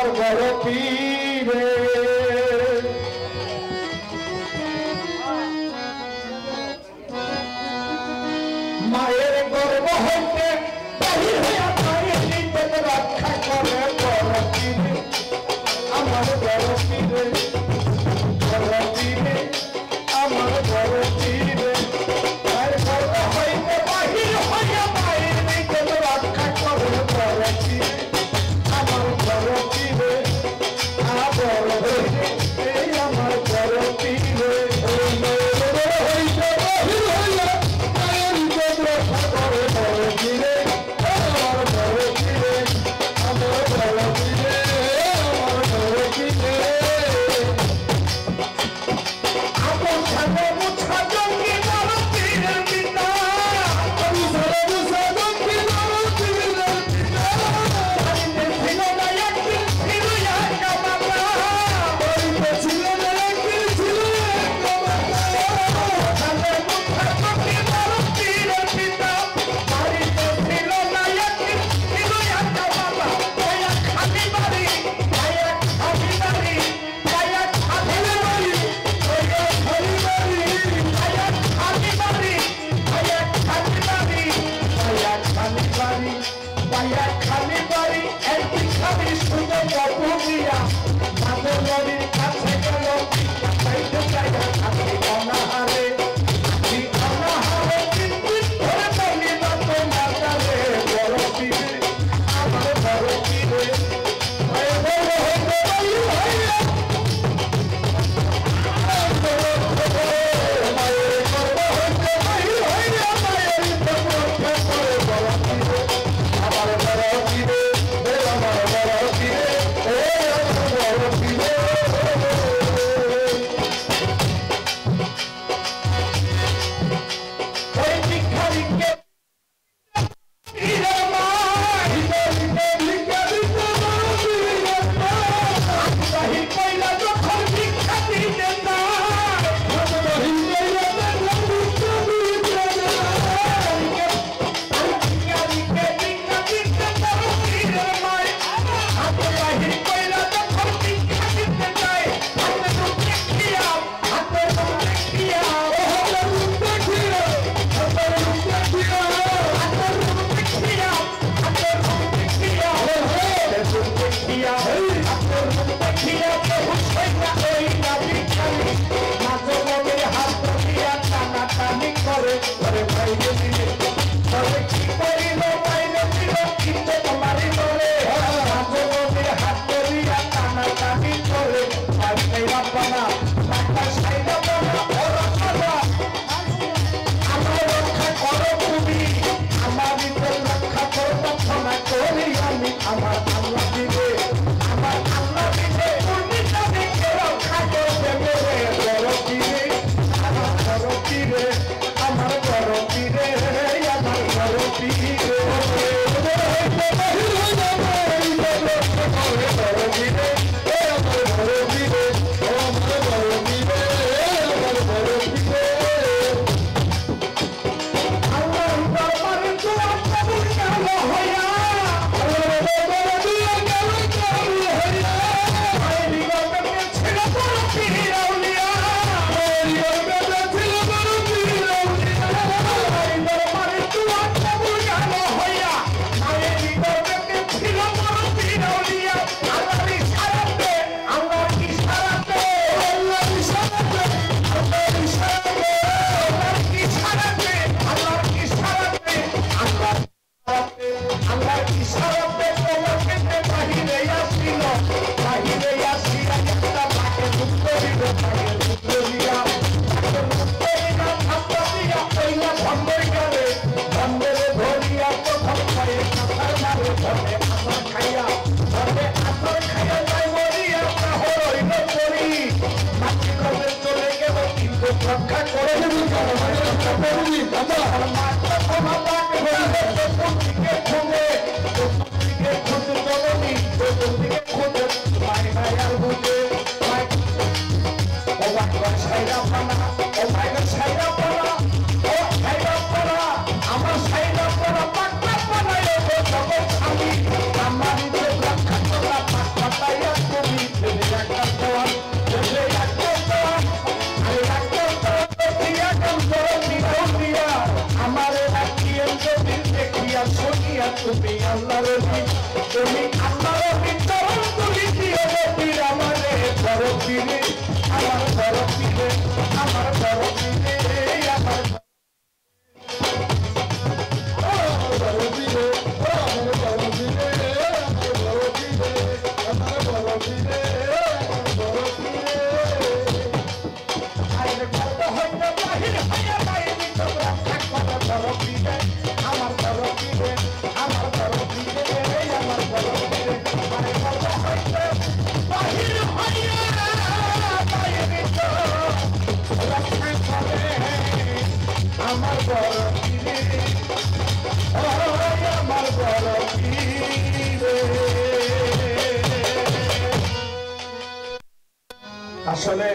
আমার বড় পীরে মায়ের গর্ভ হইতে বাহির হইয়া মায়ের নিতে রক্ষা করে বড় পীরে আমার বড় পীরে আমার বড় পীরে মায়ের গর্ভ হইতে বাহির হইয়া মায়ের নিতে রক্ষা করে বড় পীরে আমার বড় পীরে আমার বড় পীরে আমার বড় পীরে তুমি আল্লাহর বিতরণ তুলি দিও পীর আমারে বড় পীরে আমার বড় পীরে আমার বড় পীরে আমার বড় পীরে আমার বড় পীরে আমার বড় পীরে আমার বড় পীরে আমার বড় পীরে আরে কত হইতে বাহির হইয়া বাইরে তোমরা থাকবা বড় পীরে আমার বড় পীরে আমার বড় পীরে আমার বড় পীরে আরে কত হইতে বাহির হইয়া বাইরে তোমরা থাকবা আমার বড় পীরে আমার বড় পীরে আসলে